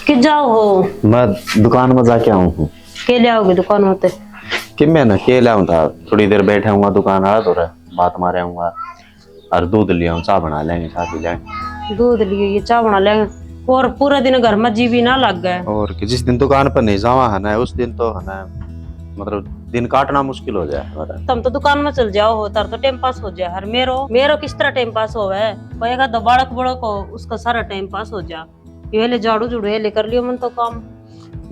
कि जाओ हो? मैं दुकान में जाके आऊँ हूँ। के ले आओगे दुकान होते? कि मैं ना के लाऊं था, थोड़ी देर बैठे हुआ दुकान आ तो रहा बात मारे हुआ और दूध लिया, चाय बना लेंगे, चाय पी लेंगे। दूध लिए ये चाय बना लेंगे और पूरा दिन घर में जी भी ना लग गए। और कि जिस दिन दुकान पर नहीं जावा है ना, उस दिन तो है ना मतलब दिन काटना मुश्किल हो जाए हमारा। तुम तो दुकान में चल जाओ हो, तार तो टाइम पास हो जाए। हर मेरो किस तरह टाइम पास हो है? कोई का बालक बड़ो को उसका सारा टाइम पास हो जा। ये ले झाड़ू जुड़ू ये ले कर लियो मन तो काम।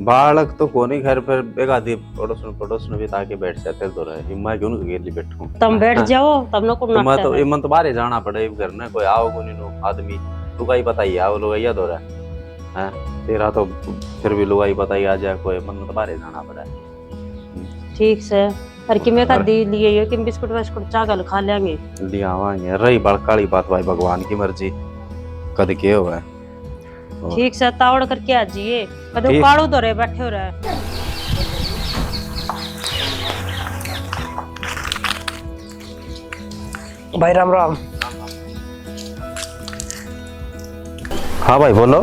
बालक तो कोनी घर पर एक आधी पड़ोस में भी ताके बैठ जाते तो रहे, मैं क्यों अकेले बैठूं? तुम बैठ जाओ तब न को तो मैं तो मन तो बाहर जाना पड़े घर में, कोई आओ को नहीं आदमी लुगाई बताइए आओ लुगाइया दो रहा है तेरा तो फिर भी लुगाई बताइए आ जाए कोई, मन तो बाहर जाना पड़ा। ठीक से हर कि मैं का दी लिए ये कि बिस्कुट विस्कुट चागल खा लेंगे, लिया आवांगे। रही बड़काली बात भाई भगवान की मर्जी कद के हुआ है। ठीक से तावड़ करके आ जाइए, कदे काड़ू तो रहे बैठे हो रहे। भाई राम राम। हाँ भाई बोलो।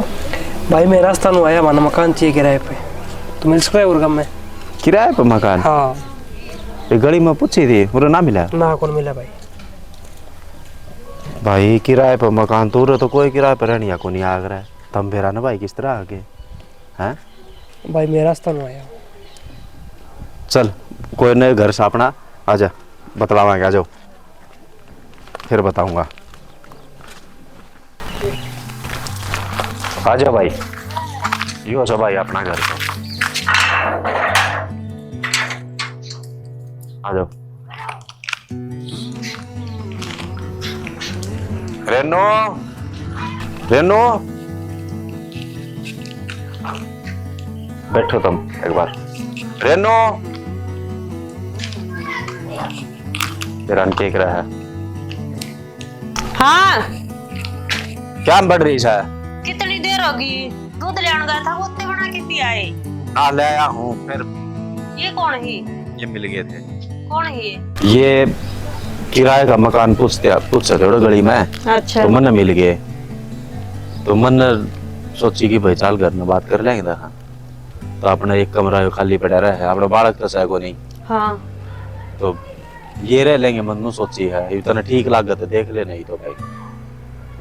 भाई मैं राजस्थान में आया, माना मकान चाहिए किराए पे, तो मिल सकता है उर्गम में? किराए पे मकान? हाँ। ये गली में पूछी थी पूरा ना मिला? ना कौन मिला भाई? भाई किराए पे मकान तो कोई किराए पर रहनी को नहीं आग रहा है, तम फेरा ना भाई किस तरह आगे हैं? भाई मैं राजस्थान में आया। चल कोई नए घर से अपना आजा बतलावांगे, आ जाओ फिर बताऊंगा। आ जाओ भाई, यो सब भाई अपना घर तो आ जाओ। रेनो रेनो बैठो तुम एक बार। रेनो तेरा केक रहा है। हाँ क्या बढ़ रही है? कितनी देर होगी? दूध लेने गया था, वो उतने बना के पिया है। आ ले आया हूँ फिर। ये कौन है? ये मिल गए थे। कौन है ये किराए का मकान पूछ थोड़ा गली में। अच्छा। तो मन मिल गए, तो मन सोची कि भाई चाल घर में बात कर लेंगे था। तो अपना एक कमरा खाली पड़ा रहा है, अपना बालक तो सह को नहीं। हाँ तो ये रह लेंगे, मन सोची है इतना ठीक लागत है, देख ले नहीं तो भाई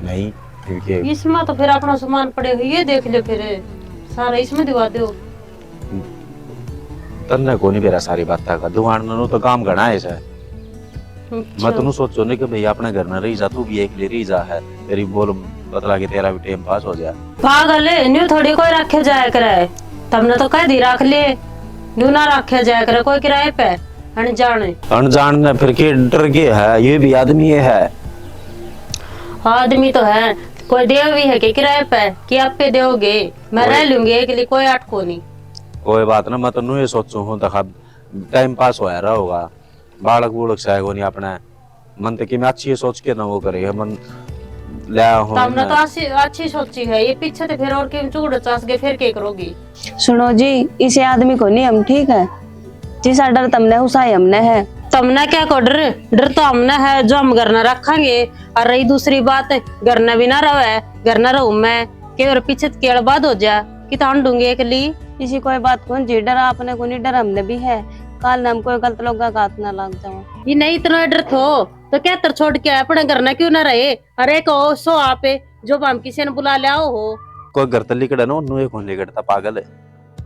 नहीं ठीक इसमें तो फिर अपना सामान पड़े हुए ये देख ले, फिर सारा इसमें दिवा दो। तन्ने को नहीं मेरा सारी बात का दुकान नो तो काम घना है सर। मैं तो सोचो नहीं कि भाई अपने घर में रही जा, तू भी एक ले रही जा है, तेरी बोल बतला के तेरा भी टाइम पास हो जाए। पागल है, न्यू थोड़ी कोई रखे जाया करे, तुमने तो कह दी रख ले, न्यू ना रखे जाया करे कोई किराए पे अनजान ने फिर के डर के है, ये भी आदमी है। आदमी तो है, कोई देव भी है कि किराए पे कि आप पे दोगे? मैं रह लूंगी एक लिए, कोई अटको नहीं। कोई बात ना, मैं तो ये सोचू हूँ देखा टाइम पास होया रहा होगा, बालक बूलक से नहीं अपना मन तक मैं अच्छी सोच के ना वो करेगा मन लिया हूँ। तुमने तो अच्छी सोची है, ये पीछे तो फिर और के चूड़ चास गए फिर क्या करोगी? सुनो जी, इसे आदमी को नहीं हम ठीक है, जिस डर तुमने उसाई हमने है। तुमने क्या को डर तो हमने है जो हम घर न रखेंगे। और रही दूसरी बात, घर न भी ना रहे, घर न रहूं मैं के पीछे केड़ बाद हो जा कि तान दूंगी एक ली। इसी कोई बात कौन जी डर आपने को नहीं, डर हमने भी है, काल हम कोई गलत लोग का हाथ ना लग जाओ। ये नहीं इतना डर तो क्या तर छोड़ के अपने घर न क्यों ना रहे? अरे को सो आप जो हम किसी ने बुला लिया हो। कोई घर तली कड़ा ना उन्होंने कौन लेकर था, पागल है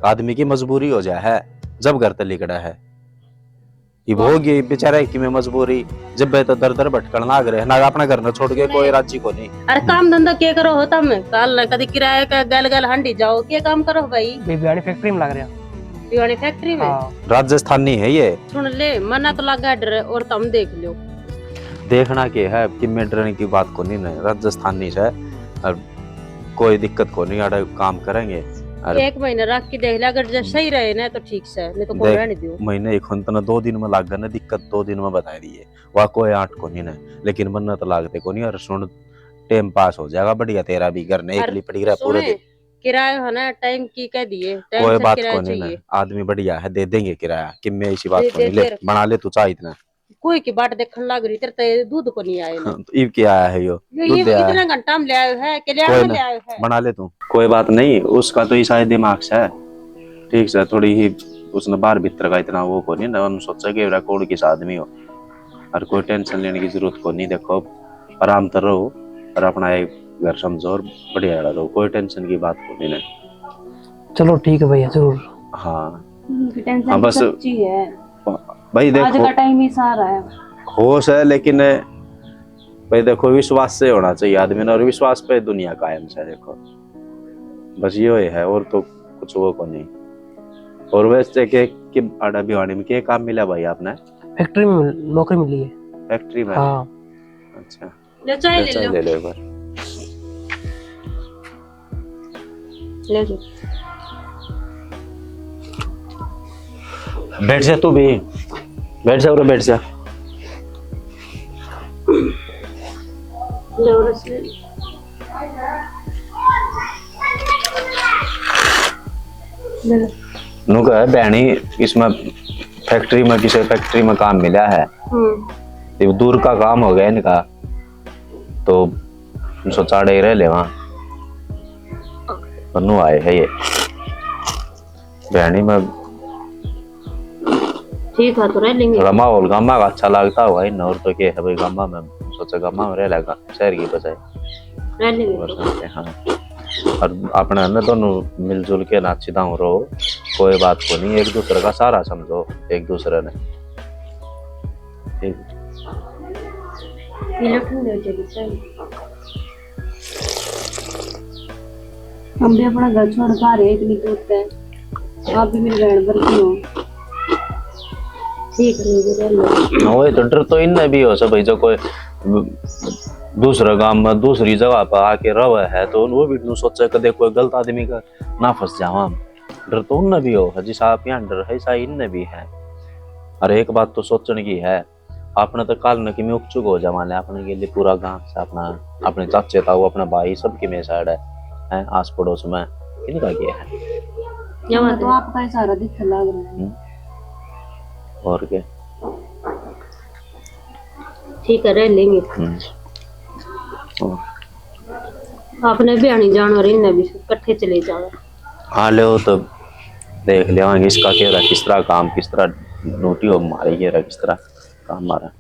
आदमी की मजबूरी हो जाए है जब घर तली कड़ा है। ये होगी बेचारा की में मजबूरी, जब बे तो दर दर भटकन लाग रहे ना, अपना घर न छोड़ के कोई राज्य को नहीं। अरे काम धंधा क्या करो हो तुम? काल न कभी किराए का गल गल हंडी जाओ, क्या काम करो भाई? बिरयानी फैक्ट्री में लग रहा। बिरयानी फैक्ट्री में? राजस्थानी है ये। सुन ले, मना तो लगा डर और तुम देख लो। देखना के है कि मैं डरने की बात को नहीं, राजस्थानी है और कोई दिक्कत को नहीं, आड़े काम करेंगे। एक महीना रख के देख ले, अगर जब सही रहे ना तो ठीक से, नहीं तो कोई रहने दियो। महीने एक ना 2 दिन में लाग ना, दिक्कत 2 दिन में बता दिए वह कोई 8 को नहीं, लेकिन मन तो लागते को नहीं। और सुन टाइम पास हो जाएगा बढ़िया, तेरा भी घर नहीं एकली पड़ी रहा पूरे दिन। किराया है ना टाइम की कह दिए, कोई बात को नहीं, आदमी बढ़िया है, दे देंगे किराया कि मैं इसी बात को नहीं ले बना ले तू चाह इतना। कोई की बाट देखने लग रही तेरे ते दूध को नहीं आए ना। तो ईब क्या आया है यो ये दूध दे आया है। इतना घंटा में ले आयो है कि ले कोई आयो ना ले आयो है। बना ले तू, कोई बात नहीं, उसका तो ईसाई दिमाग से है, ठीक से थोड़ी ही उसने बाहर भीतर का इतना वो को नहीं ना, उन्होंने सोचा कि रिकॉर्ड किस आदमी हो, और कोई टेंशन लेने की जरूरत को नहीं। देखो आराम से रहो और अपना एक घर समझो और बढ़िया रहो, कोई टेंशन की बात को नहीं ना। चलो ठीक है भैया, जरूर। हाँ टेंशन हाँ, बस सच्ची है, भाई आज देखो का टाइम ही सारा है। होश है, लेकिन भाई देखो विश्वास से होना चाहिए आदमी ने, और विश्वास पे दुनिया कायम है। देखो बस ये है, और तो कुछ वो को नहीं। और वैसे के आड़ा भिवानी में क्या काम मिला भाई आपने? फैक्ट्री में नौकरी मिली है। फैक्ट्री में? हाँ। अच्छा ले चाय ले लो, ले लो एक बार। ले लो। बैठ जा तू भी, बैठ जा और बैठ जा। ले और से ले लो। नु कह बहनी इसमें फैक्ट्री में, किसी फैक्ट्री में काम मिला है, ये दूर का काम हो गया इनका, तो सोचा डे रह ले वहां बन्नू आए है ये बहनी में। ठीक है तो रह लेंगे। थोड़ा माहौल गामा का अच्छा लगता होगा इन, और तो क्या है भाई गामा में, सोचा गामा में रह लेगा शहर की बजाय रह लेंगे। हाँ, और अपने ना दोनों मिलजुल के ना चिदाऊ रहो, कोई बात को नहीं, एक दूसरे का सारा समझो एक दूसरे ने, ठीक। हम भी अपना घर छोड़ कर रहे इतनी दूर पे, आप भी मेरी बहन भर की हो। ठीक है वही तो डर तो इनने भी हो सब भाई, जो कोई दूसरा गांव में दूसरी जगह पर आके रहे है तो वो भी नु सोचे कदे कोई गलत आदमी का ना फंस जावा, डर तो उनने भी हो जिस आप यहाँ डर है ऐसा इनने भी है। और एक बात तो सोचने की है, आपने तो काल न कि मैं उपचुक हो जा, मान अपने के लिए पूरा गांव से अपना अपने चाचे था वो अपना भाई सबकी में साइड है आस पड़ोस में किनका किया है, तो आपका ही सारा दिखने लग रहा है। और क्या ठीक है रह लेंगे। आपने भी आनी जान और इनने भी इकट्ठे चले जाओ। हाँ ले तो देख लेवांगे इसका क्या रहा, किस तरह काम, किस तरह नोटी हो मारे ये रहा, किस तरह काम मारा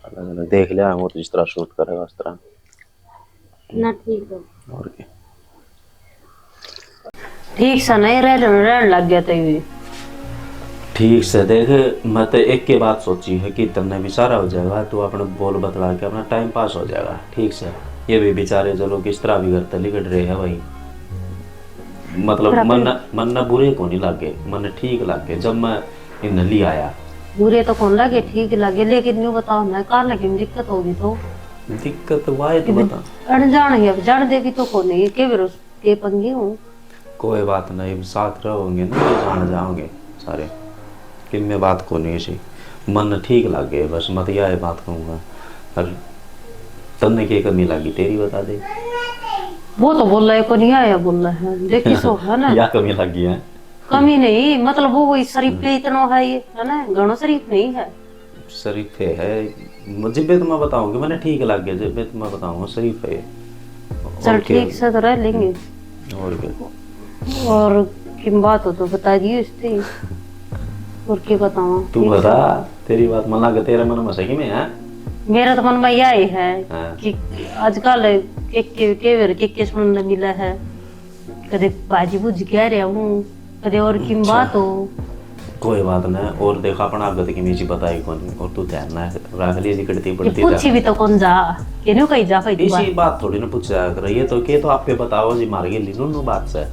अलग अलग देख लिया, वो तो जिस तरह शूट करेगा उस तरह ना। ठीक है और क्या ठीक से नहीं रहने लग गया तो ये ठीक से देख। मैं तो एक के बात सोची है कि तन्ने भी सारा हो जाएगा, तो अपने बोल बतला के अपना टाइम पास हो जाएगा ठीक से। ये भी बेचारे चलो किस तरह भी घर तली कट रहे हैं भाई, मतलब मन न बुरे को नहीं लगे, मन ठीक लगे जब मैं इन ली आया। बुरे तो कौन लगे ठीक लगे, लेकिन यूँ बताओ ना कार लगे में दिक्कत होगी तो दिक्कत वाए तो बता, अनजान है, अब जान देगी तो कौन नहीं के विरोध के पंगे हूँ। कोई बात नहीं, साथ रहोगे ना तो जान जाओगे सारे, कि मैं बात को नहीं सी मन ठीक लगे बस, मत यह बात कहूँगा। और तन्ने की कमी लगी तेरी बता दे। वो तो बोल रहा है को नहीं आया बोल रहा है, देखी सो है ना। या कमी लगी है? कमी नहीं, मतलब वो वही शरीफ पे इतना है ये है ना, घणो शरीफ नहीं है। शरीफ है जिब्बे तो मैं बताऊंगी, मैंने ठीक लग गया जिब्बे तो मैं बताऊंगा शरीफ है। चल ठीक से तो रह लेंगे। और क्या और किम बात हो तो बता दियो इससे, और क्या बताऊं। तू बता, तेरी बात मन लगे तेरे मन में सही में है। मेरा तो मन में यही है हाँ। कि आजकल के सुनने मिला है, कदे बाजी बुझ कह रहा हूँ, कदे और किम बात हो। कोई बात नहीं, और देखा अपना आगत की मीची बताई कौन, और तू ध्यान ना रख ली जिकड़ती पड़ती पूछी भी तो कौन जा के नु कहीं जा कहीं इसी बात थोड़ी ना पूछा कर, ये तो के तो आप पे बताओ जी मार के लीनो नो बात से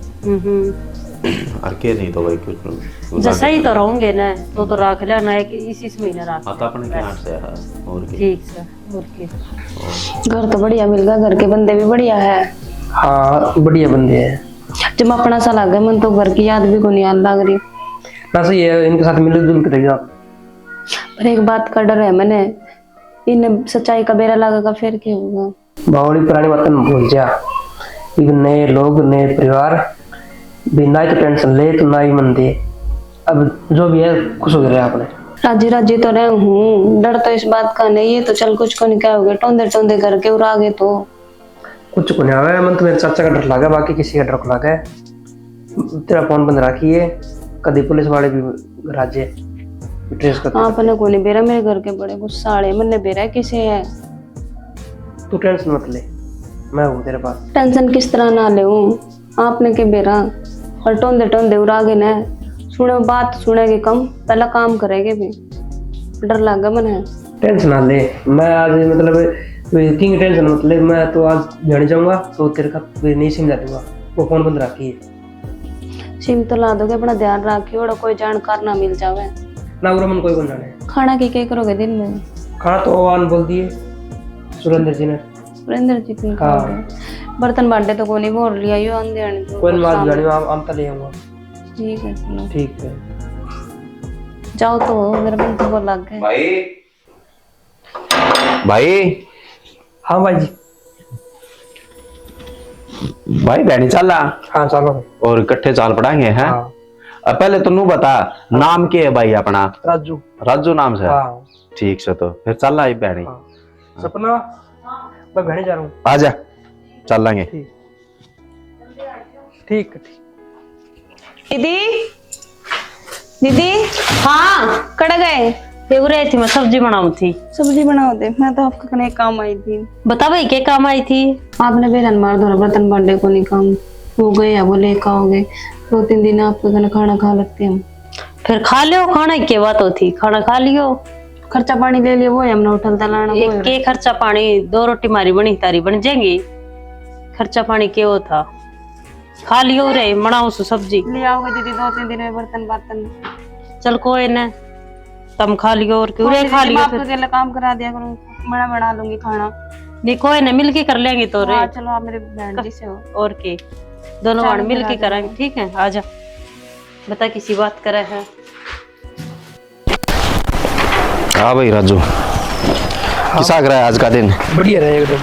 और के नहीं तो भाई कुछ जैसा ही तो रहोगे ना तो रख लेना है कि इसी महीने रख आता अपने क्या से है। और क्या ठीक से और क्या। घर तो बढ़िया मिल गया, घर के बंदे भी बढ़िया है। हाँ बढ़िया बंदे हैं। जब अपना सा लग गया मन तो घर की याद भी को नहीं लग रही। ना सही है, इनके साथ मिलजुल के रहेगा। पर एक बात का डर है मैंने, इन सच्चाई का बेरा लगेगा फिर क्या होगा। बावड़ी पुरानी बातें भूल जा, एक नए लोग नए परिवार भी, ना ही तो टेंशन ले तो ना ही मन दे, अब जो भी है खुश हो गया आपने। राजी राजी तो रहे हूँ, डर तो इस बात का नहीं है, तो चल कुछ को नहीं क्या हो गया, टोंदे टोंदे करके और आगे तो कुछ को नहीं आवे, मन तो मेरे चाचा का डर लगा, बाकी किसी का डर लगा है। तेरा फोन बंद रखी है, कभी पुलिस वाले भी राज्य ट्रेस करते। आपने को नहीं बेरा, मेरे घर के बड़े गुस्सा आड़े मन ने बेरा किसे है। तू टेंशन मत ले, मैं हूँ तेरे पास। टेंशन किस तरह ना ले आपने के बेरा, और टोंदे टोंदे और आगे न सुने बात सुनेगे कम, पहला काम करेंगे भी, डर लगा मन है। टेंशन ना ले, मैं आज मतलब किंग टेंशन मत ले, मैं तो आज जाने जाऊंगा तो तेरे का नहीं समझा दूंगा। वो फोन बंद रखी है। सिम तो ला दोगे, अपना ध्यान रखियो, और कोई जानकार ना मिल जावे ना। उरा मन कोई बन जाने। खाना की क्या करोगे दिन में? खाना तो आवान बोल दिए सुरेंद्र जी ने। सुरेंद्र जी तुम खाओगे? बर्तन बांटे तो कोई नहीं बोल लिया, यो अंधे आने तो कोई बात जानी, आम तो ले आऊंगा। ठीक है चलो ठीक है, जाओ तो, मेरा मन तो बहुत लग गया। भाई भाई हाँ भाई जी। भाई बहनी चल हाँ चलो। और इकट्ठे चाल पड़ाएंगे हैं। हाँ। अब पहले तू बता नाम क्या है भाई अपना? राजू। राजू नाम से? हाँ। ठीक से, तो फिर चल रहा बहनी। हाँ। सपना मैं बहने जा रहा हूँ। आजा चल लेंगे। ठीक ठीक ठीक। दीदी दीदी हाँ कड़ गए? ये रही थी, मैं सब्जी बनाऊं थी। सब्जी बनाओ दे, मैं तो आपके कने काम आई थी। बता भाई क्या काम आई थी? आपने बेलन मार दो, बर्तन बांटे को नहीं काम हो गए या बोले खाओगे, 2-3 दिन आपके कने खाना खा लगते हम। फिर खा लियो, खाना की बात होती, खाना खा लियो। खर्चा पानी ले लियो, वो हमने होटल तलाना एक के खर्चा पानी, 2 रोटी मारी बनी तारी बन जाएंगी। खर्चा पानी क्या वो था, खा लियो रे, बनाओ सो सब्जी ले आओगे दीदी 2-3 दिन में बर्तन बर्तन। चल कोई न, तुम खा लियो और क्यों रे खा लियो। आपको अकेले काम करा दिया करूँ, मैं बना लूंगी खाना। नहीं कोई न, मिल के कर लेंगे तो रे। हाँ, चलो आप मेरे बहन जी से हो। और के दोनों बार मिल के करेंगे, ठीक है? आजा बता किसी बात करे है। हाँ भाई राजू, किसा रहा है आज का दिन? बढ़िया रहे एकदम।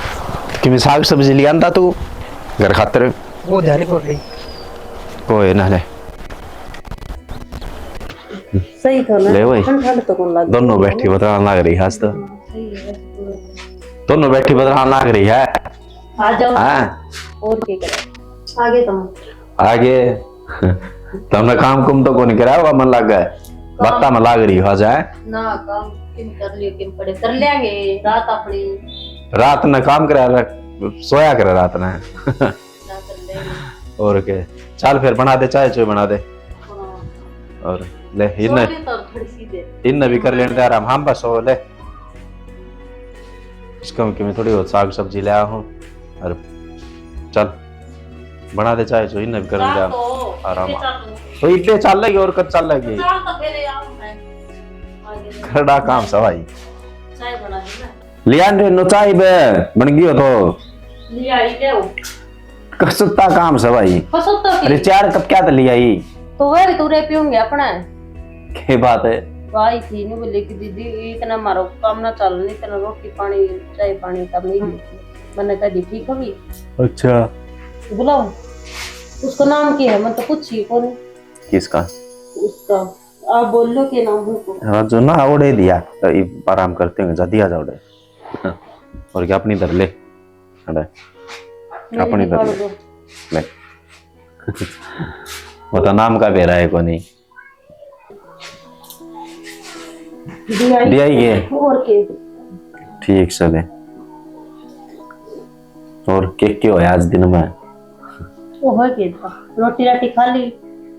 कि मैं साग सब्जी लिया था तू घर खातर? वो ध्यान पड़ गई। कोई ना ले सही था ना? ले भाई, ठंड तो कौन लग, दोनों बैठी बतरान लग रही है आज तो। दोनों बैठी बतरान लग रही है। आ जाओ। हाँ और क्या करे आगे तुम? आगे तुमने काम कुम तो कौन कराया होगा, मन लग गया बत्ता में लाग रही हो जाए ना। काम किम कर लियो, किम पड़े कर लेंगे रात अपनी। रात ने काम करा, सोया करे रात ने। ना कर लेंगे। और के चल फिर बना दे, चाय चाय बना दे। और ले इन्ने तो थोड़ी सी देर इन्ने भी कर लेने दे आराम। हम बस हो ले इसको कि मैं थोड़ी बहुत साग सब्जी ले आया हूँ। और चल बना दे चाय चाय, इन्ने भी कर दे आराम। तो इतने चल लगी और कब चल लगी खड़ा काम सवाई चाय बना दे ना। लिया रे चाय बे बन गई हो तो लिया ही ले कसता काम सवाई। फसोता अरे 4 कप क्या तो लिया ही तो वह भी तू रे पियोंगे अपना। के बात है भाई थी नहीं बोले कि दीदी इतना मारो काम ना चल, नहीं इतना रोटी पानी चाय पानी तब नहीं मैंने कहा दी ठीक होगी। अच्छा बुलाओ उसका नाम क्या है, मैं तो पूछी कौन किसका? उसका आप बोल लो के नाम उनको। हाँ जो ना ओढ़े दिया तो आराम करते होंगे, जा दिया जा ओढ़े। और क्या अपनी इधर ले अपनी इधर ले वो तो नाम का बेरा है को नहीं दिया ही है। और के ठीक से दे। और केक क्यों है आज दिन में? वो है के था रोटी राटी खा ली,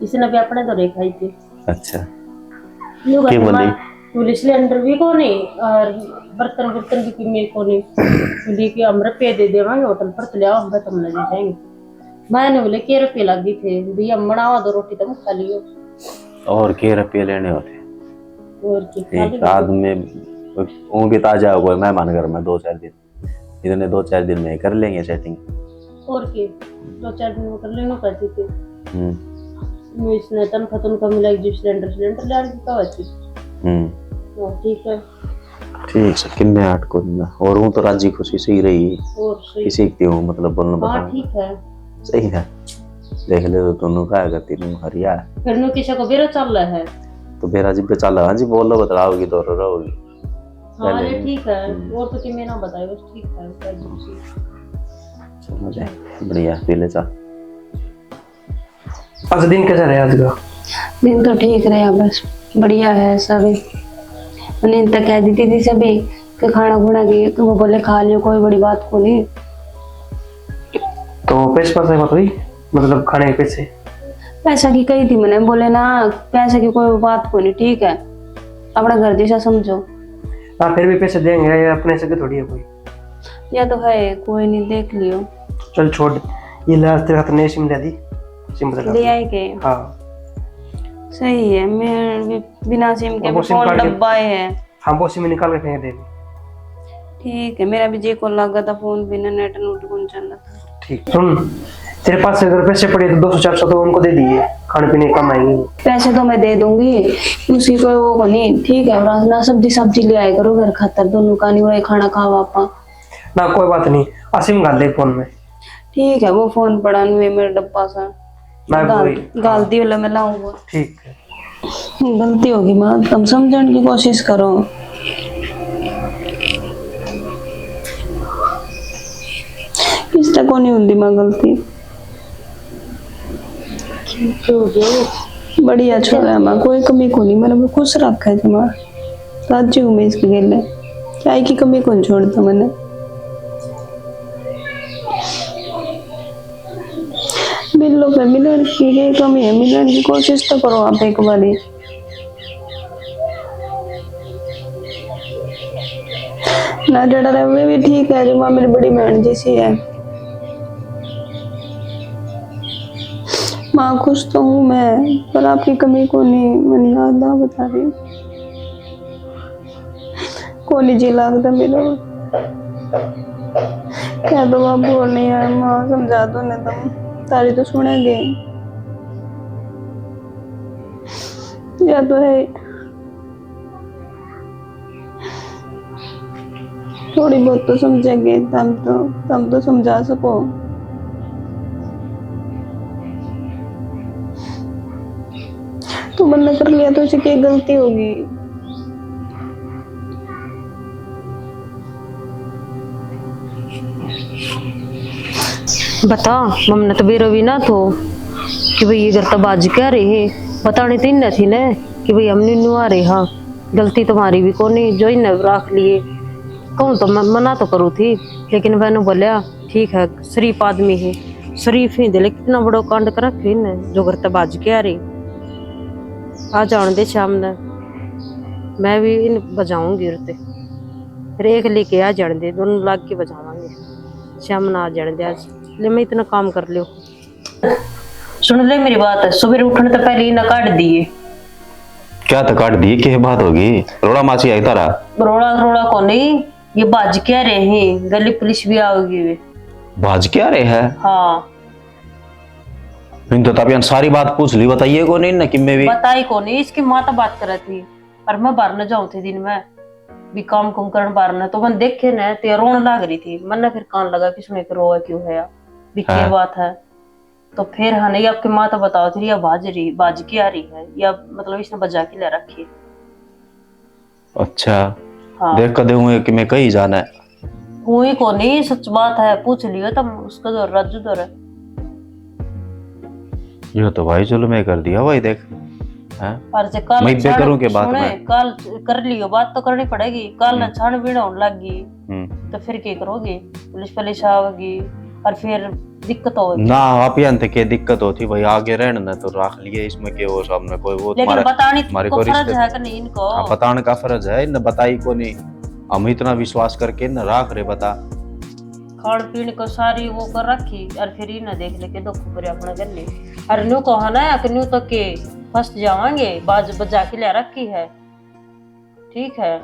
इसने भी अपने तो रे खाई थी। अच्छा क्या बोली? पुलिस सिलेंडर भी को नहीं और बर्तन बर्तन भी मेरे को नहीं बोली कि हम रुपये दे देवांगे होटल पर, तो ले आओ हम तुमने दे देंगे। मैंने बोले के रुपये लगी थे भैया, बनावा 2 रोटी तुम खा लियो। और के रुपये लेने होते? और की एक आदमी वो भी ताजा हो गए मेहमान घर में 2-4 दिन, इतने 2-4 दिन में कर लेंगे सेटिंग। और के 2-4 दिन में कर लेना करती थी। इसने तनख्वाह तुमको मिला जो सिलेंडर ले आने की कहा थी। ठीक है ठीक है किन्ने 8 को ना। और वो तो राजी खुशी से ही रही और सही। किसी की हूँ मतलब बोलना हाँ बताऊं ठीक है सही है। देख ले तो तुम क्या करती तुम हरिया फिर नु किसी को बेरो चल रहा है तो मेरा जी बेचाला हाँ जी बोलो बतलाओगी तो रहोगी हाँ अरे ठीक है वो तो कि मैं ना बताए बस ठीक है क्या जी समझ आए बढ़िया पी ले चा आज दिन कैसा रहा आज का? दिन तो ठीक रहा बस बढ़िया है सभी। मैंने तक कह दी थी सभी कि खाना खुना की वो बोले खा लियो कोई बड़ी बात को नहीं। तो पैसे पर से बात हुई, मतलब खाने के पैसे? पैसा की कही थी मैंने, बोले ना पैसे की कोई बात को नहीं, ठीक है अपना घर जैसा समझो। हाँ फिर भी पैसे देंगे या अपने से थोड़ी है कोई। या तो है कोई नहीं देख लियो। चल छोड़, ये लास्ट तेरे हाथ नई सिम ले दी, सिम बदला ले आए के हाँ सही है। मैं भी बिना सिम के वो सिम फोन कार्ड के- डब्बा है। हाँ वो सिम निकाल के फेंक दे दी। ठीक है मेरा भी जे को लगा था फोन बिना नेट नोट कौन चल रहा था। ठीक सुन, तेरे पास अगर पैसे पड़े तो 200-400 तो उनको दे दिए, खाने पीने कम आएंगे। पैसे तो मैं दे दूंगी उसी को वो को नहीं, ठीक है और ना सब्जी ले आए करो घर खातर दोनों का नहीं वही खाना खावा आपा। ना कोई बात नहीं, सिम गाल दे फोन में। ठीक है वो फोन पड़ा नहीं मेरे डब्बा सा ना कोई गालती वाला मैं लाऊंगा। ठीक है गलती होगी माँ तुम समझने की कोशिश करो। इस तक को नहीं होती माँ गलती। बढ़िया छोरा है माँ कोई कमी को नहीं, मैंने खुश रखा है तुम्हारा राजी हूँ मैं इसके गेले, चाय की कमी कौन छोड़ता मैंने। मिलो पे मिलन की कमी है, मिलन की कोशिश तो करो आप एक बारी। ना डरा रहे हुए भी ठीक है, जो माँ मेरी बड़ी बहन जैसी है। माँ खुश तो हूँ मैं पर आपकी कमी को नहीं मैंने याद ना बता रही को नहीं जी लगता मेरा। क्या तो आप बोल नहीं है माँ समझा दो ना तुम तारी तो सुनेंगे या तो है थोड़ी बहुत तो समझेंगे तुम तो समझा सको। तो मना कर लिया तो उसे क्या गलती होगी। बता मम्मी तो बेरोवी ना तो कि भाई ये घर तो बाज क्या रहे बताने तीन न थी ना कि भाई हमने नुआ रहे हाँ गलती तुम्हारी भी को नहीं जो इन रख लिए कहूँ तो मैं मना तो करूँ थी लेकिन मैंने बोलिया ठीक है शरीफ आदमी है शरीफ ही दे कितना बड़ा कांड कर रखे न जो घर तो बाज क्या रहे आ जान दे शाम ने मैं भी इन बजाऊंगी उरते फिर एक लेके आ जान दे दोनों लाग के बजावांगे शाम ना आ जाने दे आज ले मैं इतना काम कर लियो। सुन ले मेरी बात है सुबह उठने तो पहले ही ना काट दिए। क्या तो काट दिए क्या बात होगी रोड़ा माची आई तारा रोड़ा रोड़ा को नहीं ये बाज क्या रहे हैं गली पुलिस भी आओगी वे बाज क्या रहे है हाँ इन तो तबियत सारी बात पूछ ली बताइए को नहीं ना कि मैं भी बताई को नहीं इसकी माँ तो बात कर रही थी और मैं बाहर न जाऊं थे दिन में भी काम कुम करने बाहर न तो मैं देखे न तो रोने लग रही थी मन ने फिर कान लगा कि सुने रोआ क्यों है भी क्या हाँ। बात है तो फिर हाँ नहीं आपकी माँ तो बताओ थी या बाज की आ रही है या मतलब इसने बजा के ले रखी। अच्छा हाँ देख कर दूंगे कि मैं कहीं जाना है हुई को नहीं सच बात है पूछ लियो तब उसका जो राजू दौर है ये तो भाई चलो मैं कर दिया भाई देख हैं और जे कल मैं बे करूं के बात सुने में कल कर लियो बात तो करनी पड़ेगी कल न छानबीन होने लगी तो फिर क्या करोगे पुलिस आओगी और फिर दिक्कत होगी ना आप यहाँ तक के दिक्कत होती भाई आगे रहने ना तो रख लिए इसमें के वो सामने कोई वो लेकिन तुम्हारे बतानी हमारे को को फर्ज रिश्ते है कि नहीं इनको हाँ, बताने का फर्ज है इन बताई को नहीं हम इतना विश्वास करके न राख रहे बता खान पीन को सारी वो कर रखी और फिर ही ना देख ले के दुख करे अपना कर ले और न्यू कहा ना कि न्यू तो के फंस जावांगे बाज बजा के ले रखी है ठीक है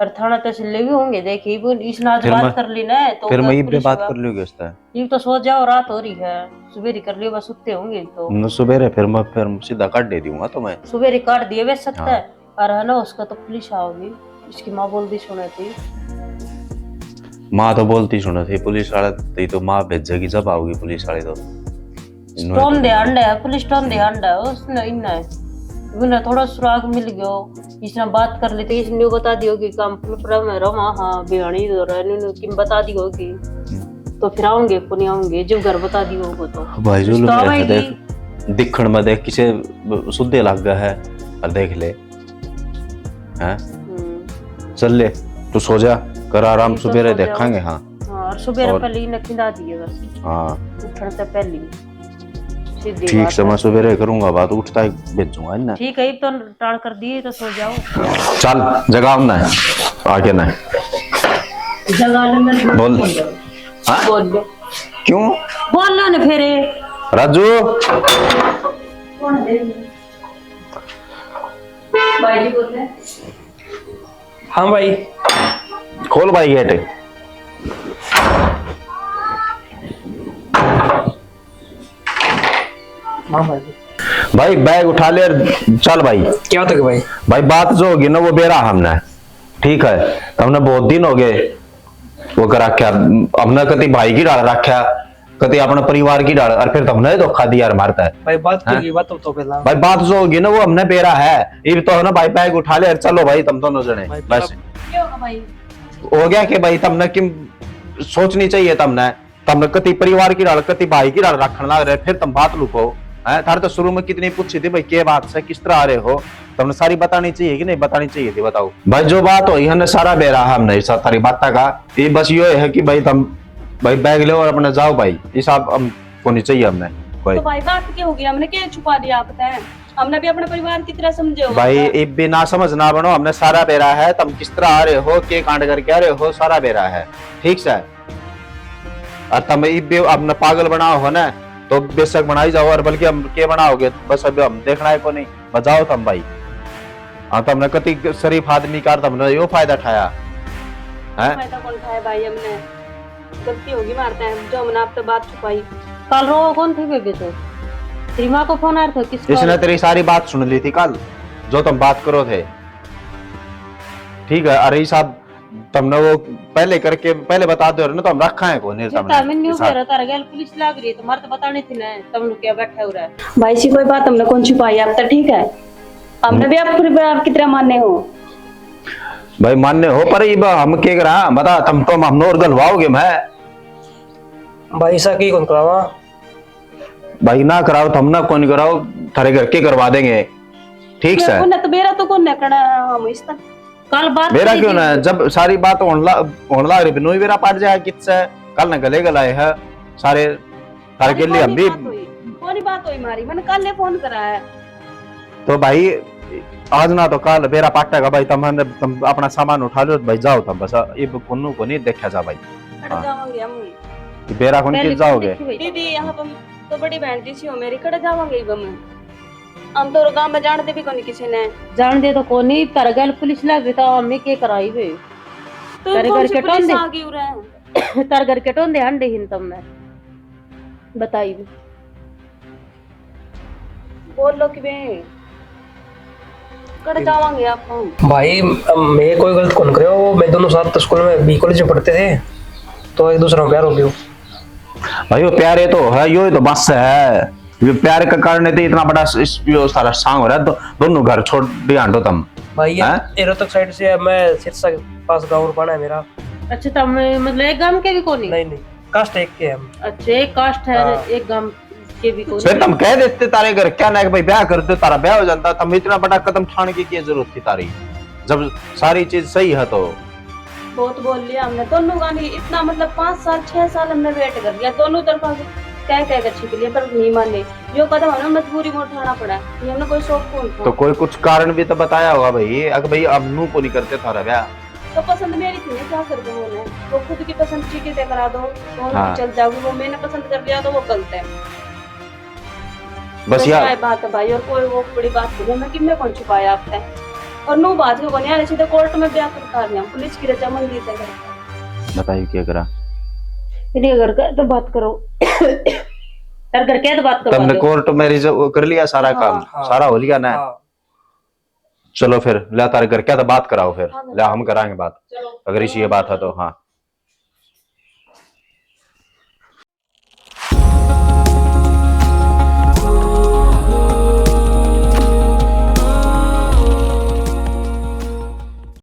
और थाना तहसील भी होंगे देखिए वो इसने आज फिर बात मैं- कर ली ना तो फिर मैं ये पुलिस बात वाला- कर लूंगी उससे ये तो सो जाओ रात हो रही है सुबह कर लियो बस सुते होंगे तो न सुबह फिर मैं सीधा काट दे दूंगा तो मैं सुबह रिकॉर्ड दिए वे सकता हाँ। है और है ना उसका तो पुलिस आओगी इसकी माँ बोल दी सुने थी माँ तो बोलती सुना थी पुलिस वाले तो माँ भेजेगी जब आओगी पुलिस वाले तो स्टोन दे अंडा है पुलिस स्टोन दे अंडा है उसने इन्ना है उन्हें थोड़ा सुराग मिल गयो, इसने बात कर ली तो इसने बता दी होगी काम प्रॉब्लम है रमा, हाँ बिहानी हो रहा है, इन्होंने किम बता दी होगी तो फिर आऊंगे को नहीं आऊंगे जब घर बता दी होगा तो भाई जो तो आवेगी। देख दिखण में देख किसे सुद्धे लग गया है और देख ले हैं। चल ले तू सो जा, कर आराम, ठीक है, सुबह सो जाओ। देखेंगे। हाँ हाँ और सुबह और- पहले ही नखिंदा दिए बस हाँ उठने से पहले सीधी ठीक बात से है। मैं सुबह करूंगा बात, उठता ही भेजूंगा ना। ठीक है तो टाल कर दिए तो सो जाओ। चल जगह ना है आगे ना है। जगा ले बोल। हाँ? बोल लो क्यों बोल लो ना फिर राजू? भाई जी बोल रहे हाँ भाई। खोल भाई गेट। हाँ भाई। भाई बैग उठा ले और चल भाई। क्या होता है भाई? भाई बात जो होगी ना वो बेरा हमने, ठीक है, हमने बहुत दिन हो गए वो कर रखा, हमने कभी भाई की डाल रखा, कभी अपने परिवार की डाल, और फिर तुमने धोखा दिया और मारता है। भाई बात हाँ? की बात तो पहला भाई बात जो होगी ना वो हमने बेरा है, ये तो है ना भाई, बैग उठा ले और चलो भाई तुम दोनों जने। भाई, बस क्या होगा भाई? हो गया कि भाई तुमने किम सोचनी चाहिए, तुमने तुमने कति परिवार की डाल कति भाई की डाल रखने लग रहे, फिर तुम बात लुको है। थारे तो शुरू में कितनी पूछी थी भाई क्या बात से किस तरह आ रहे हो, तुमने सारी बतानी चाहिए कि नहीं बतानी चाहिए थी, बताओ भाई। जो बात हुई है ना सारा बेरा हमने इस सारी बात का, ये बस ये है कि भाई तुम भाई बैग लो और अपना जाओ भाई, इस आप होनी चाहिए हमने कोई। तो भाई बात क्या होगी, हमने क्या छुपा दिया आप बताएं, हमने भी अपने परिवार की तरह समझे हो भाई ये भी ना समझ ना बनो, हमने सारा बेरा है, तुम किस तरह आ रहे हो, के कांड करके आ रहे हो, सारा बेरा है, ठीक से। और तुम अपना पागल बनाओ हो ना तो बेशक बनाई जाओ, और बल्कि हम के बनाओगे बस अभी हम देखना है को नहीं, बजाओ तुम भाई। हाँ तुमने कति शरीफ आदमी का तुमने यो फायदा उठाया है। फायदा कौन उठाया भाई, हमने गलती होगी मारते हैं जो हमने आप तो बात छुपाई। कल रो कौन थे बेबे तो तेरी माँ को फोन आ रहा था किसका? इसने तेरी सारी बात सुन ली थी कल जो तुम बात करो थे, ठीक है। अरे साहब तुमने वो पहले करके पहले बता दो ना, तो हम रखा है को नहीं मैं न्यू कह तारा गैल पुलिस लाग रही है तुम्हारे तो बताने थी ना, तुम लोग क्या बैठे हो रहा है। भाई सी कोई बात हमने कौन छुपाई, आप तो ठीक है, हमने भी आप परिवार की तरह माने हो। भाई मान्य हो, पर ये हम क्या करा बता, तुम तो हम और गलवाओगे मैं भाई सा की कौन करावा? भाई ना कराओ तुम ना कौन कराओ, थारे घर के करवा देंगे, ठीक से। कौन है तो बेरा तो कौन है कड़ा हम इस तक कल बात मेरा करी क्यों थी। ना, जब सारी बात होने लग रही बिनो ही मेरा पाट जाए किससे, कल ना गले गलाए है सारे थारे के लिए हम भी। कौन बात हुई मारी, मैंने कल ने फोन करा है। तो भाई आज ना तो कल बेरा पाटेगा भाई, तुम अपना सामान उठा लो भाई, जाओ तुम बस, ये पुन्नू को नहीं देखा जा भाई, कड़ जावांगे हम, बेरा कौन पहले के जाओगे। देखी भाई। दीदी यहाँ पर तो बड़ी बहन जी सी हो मेरी, कड़ जावांगे हम, हम तो गांव में जानते भी कोनी किसी ने। जान दे तो कौन नहीं तारा गैल पुलिस लाग रही था, हमें क्या कराई वे तो तेरे कौन घर सी के पुलिस टोंदे? आ गई उरे? तार घर के टोंदे हंडे हिन तुम मैं बताई भी। बोल लो कि बे कड़ जावांगे आप हम। भाई मैं कोई गलत कौन करे, वो मैं दोनों साथ स्कूल में बी कॉलेज में पढ़ते थे, तो एक दूसरे में प्यार हो गया। भाई वो प्यार ये तो है, यो तो बस है, ये प्यार का कारण है तो इतना बड़ा यो सारा सांग हो रहा है, तो दोनों घर छोड़ दिया हटो तुम। भाई हैं? ये रोहतक साइड से है, मैं सिरसा के पास गाँव रुपाना है मेरा। अच्छा तुम मतलब एक गांव के भी कौन नहीं? नहीं कास्ट एक के हम। अच्छा एक कास्ट है हाँ। एक गांव के भी कौन फिर तुम कह देते तारे घर क्या ना कि भाई ब्याह करते, तारा ब्याह हो जाता, तुम इतना बड़ा कदम उठाने की क्या जरूरत थी तारी, जब सारी चीज सही है तो। बहुत बोल लिया हमने दोनों गानी, इतना मतलब 5 साल 6 साल हमने वेट कर लिया दोनों तरफा से, कह कर छिप लिया पर नहीं माने। जो कदम हमें मजबूरी में उठाना पड़ा, ये हमने कोई शौक कौन था। तो कोई कुछ कारण भी तो बताया होगा भाई, अगर भाई अब नू को नहीं करते थारा ब्याह। तो पसंद मेरी थी ना, क्या कर दो उन्हें, वो खुद की पसंद ठीक से करा दो तो हाँ। चल जाओगी, वो मैंने पसंद कर लिया तो वो गलत है। बस तो यार क्या बात है भाई, और कोई वो बड़ी बात नहीं, मैं कितने कौन छुपाया आपने, और नो बात के कोनी आने सीधे कोर्ट में ब्याह कर लिया, पुलिस की रजामंदी से कर। बताइए क्या करा। तेरे घर का तो बात करो तार घर के तो बात करो। तुमने कोर्ट मैरिज कर लिया सारा हाँ, काम, हाँ। सारा हो लिया ना। हाँ। चलो फिर ला तारे घर क्या तो बात कराओ, फिर हाँ, ला हम कराएंगे बात, चलो अगर इसी ये बात है तो। हाँ